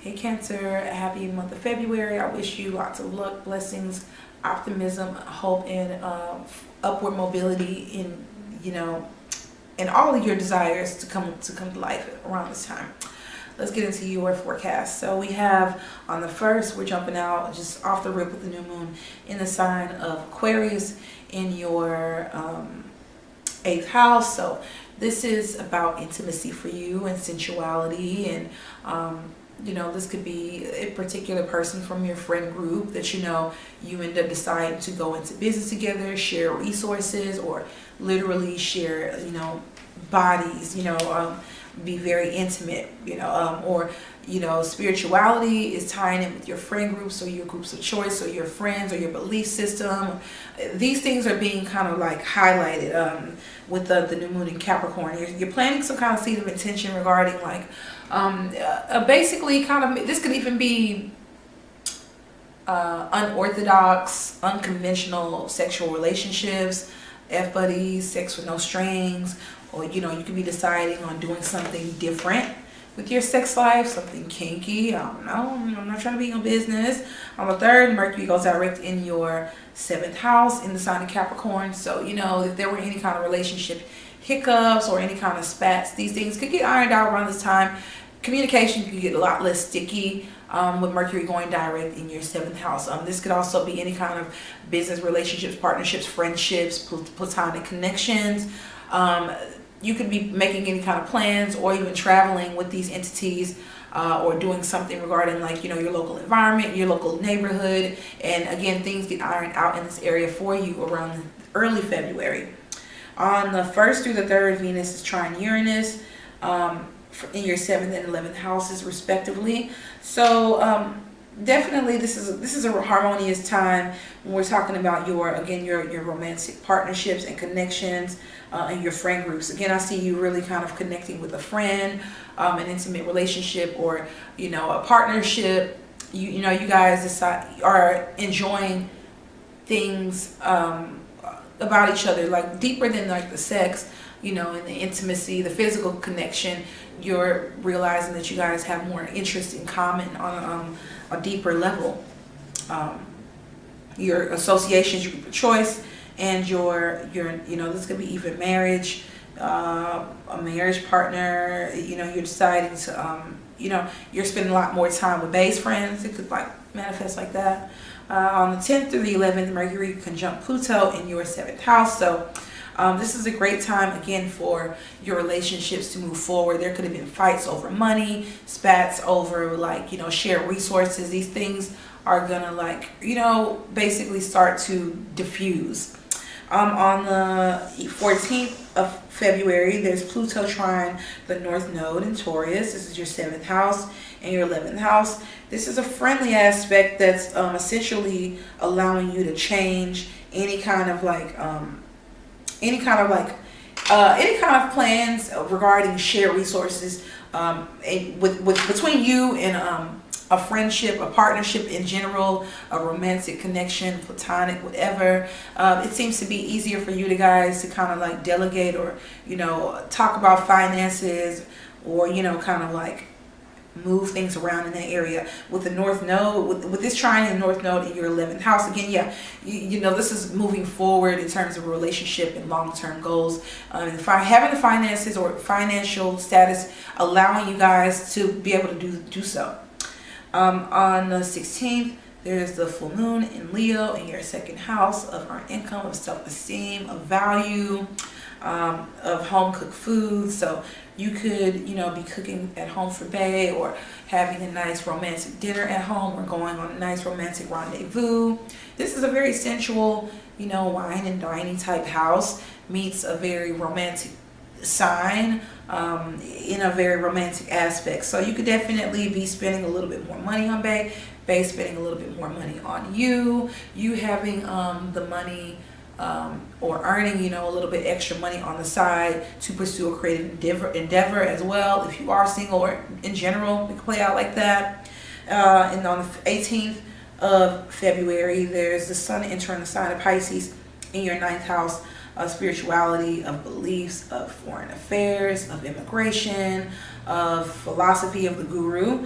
Hey Cancer, happy month of February. I wish you lots of luck, blessings, optimism, hope, and upward mobility in and all of your desires to come to life around this time. Let's get into your forecast. So we have on the first, we're jumping out just off the rip with the new moon in the sign of Aquarius in your eighth house. So this is about intimacy for you and sensuality, and this could be a particular person from your friend group that you end up deciding to go into business together, share resources, or literally share bodies, be very intimate, or spirituality is tying in with your friend groups or your groups of choice or your friends or your belief system. These things are being kind of like highlighted with the new moon in Capricorn. You're planting some kind of seed of intention regarding like basically kind of, this could even be unorthodox, unconventional sexual relationships, F-buddies, sex with no strings, or you could be deciding on doing something different with your sex life, something kinky. I don't know, I'm not trying to be in your business. On the third, Mercury goes direct in your seventh house in the sign of Capricorn. So if there were any kind of relationship hiccups or any kind of spats, these things could get ironed out around this time. Communication could get a lot less sticky with Mercury going direct in your seventh house. This could also be any kind of business relationships, partnerships, friendships, platonic connections. You could be making any kind of plans or even traveling with these entities, or doing something regarding like your local environment, your local neighborhood. And again, things get ironed out in this area for you around early February. On the 1st through the 3rd, Venus is trine Uranus in your 7th and 11th houses respectively. So definitely this is a harmonious time when we're talking about your romantic partnerships and connections, and your friend groups. Again, I see you really kind of connecting with a friend, an intimate relationship, or a partnership. You guys are enjoying things about each other, like deeper than like the sex, and the intimacy, the physical connection. You're realizing that you guys have more interest in common on a deeper level. Your associations, your group of choice, and your this could be even marriage, a marriage partner. You're deciding to you're spending a lot more time with base friends. It could like manifest like that. On the 10th through the 11th, Mercury conjunct Pluto in your 7th house. So this is a great time again for your relationships to move forward. There could have been fights over money, spats over like shared resources. These things are gonna basically start to diffuse. On the 14th of February, there's Pluto trine the North Node in Taurus. This is your 7th house and your 11th house. This is a friendly aspect that's essentially allowing you to change any kind of plans regarding shared resources between you and a friendship, a partnership in general, a romantic connection, platonic, whatever. It seems to be easier for you guys to kind of like delegate or talk about finances, or kind of like move things around in that area. With the North Node, with this trine in the North Node in your 11th house, again, this is moving forward in terms of a relationship and long-term goals. Having the finances or financial status allowing you guys to be able to do so. On the 16th, there's the full moon in Leo in your 2nd house of earned income, of self-esteem, of value, of home cooked food. So you could, be cooking at home for bae, or having a nice romantic dinner at home, or going on a nice romantic rendezvous. This is a very sensual, wine and dining type house meets a very romantic sign in a very romantic aspect. So you could definitely be spending a little bit more money on bae spending a little bit more money on you having the money, or earning a little bit extra money on the side to pursue a creative endeavor as well. If you are single, or in general, it can play out like that. And on the 18th of February, there's the sun entering the sign of Pisces in your 9th house of spirituality, of beliefs, of foreign affairs, of immigration, of philosophy of the guru.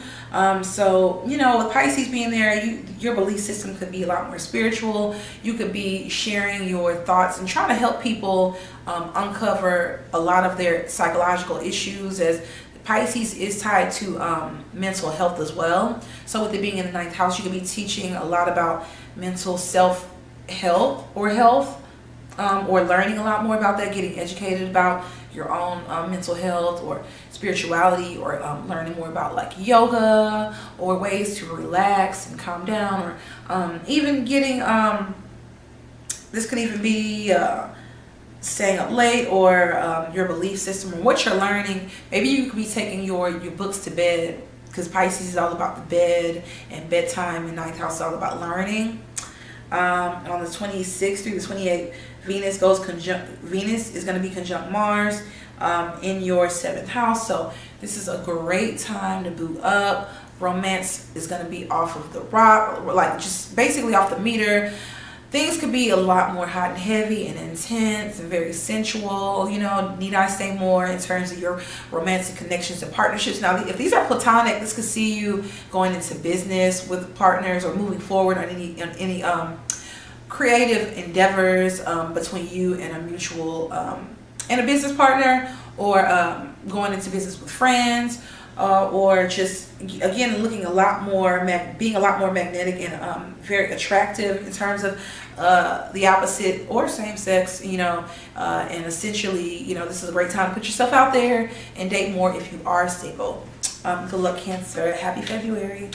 So, you know, with Pisces being there, your belief system could be a lot more spiritual. You could be sharing your thoughts and trying to help people uncover a lot of their psychological issues, as Pisces is tied to mental health as well. So with it being in the 9th house, you could be teaching a lot about mental self-help or health, or learning a lot more about that, getting educated about your own mental health or spirituality, or learning more about like yoga or ways to relax and calm down, or even getting, this could even be staying up late, or your belief system or what you're learning. Maybe you could be taking your books to bed, because Pisces is all about the bed and bedtime, and 9th house is all about learning. On the 26th through the 28th, Venus is going to be conjunct Mars in your 7th house. So this is a great time to boot up. Romance is going to be off of the rock, like just basically off the meter. Things could be a lot more hot and heavy and intense and very sensual. You know, need I say more in terms of your romantic connections and partnerships? Now, if these are platonic, this could see you going into business with partners, or moving forward on any creative endeavors between you and a mutual and a business partner, or going into business with friends, or just again looking a lot more being a lot more magnetic and very attractive in terms of the opposite or same sex, you know, and essentially, you know, this is a great time to put yourself out there and date more if you are single. Good luck, Cancer. Happy February.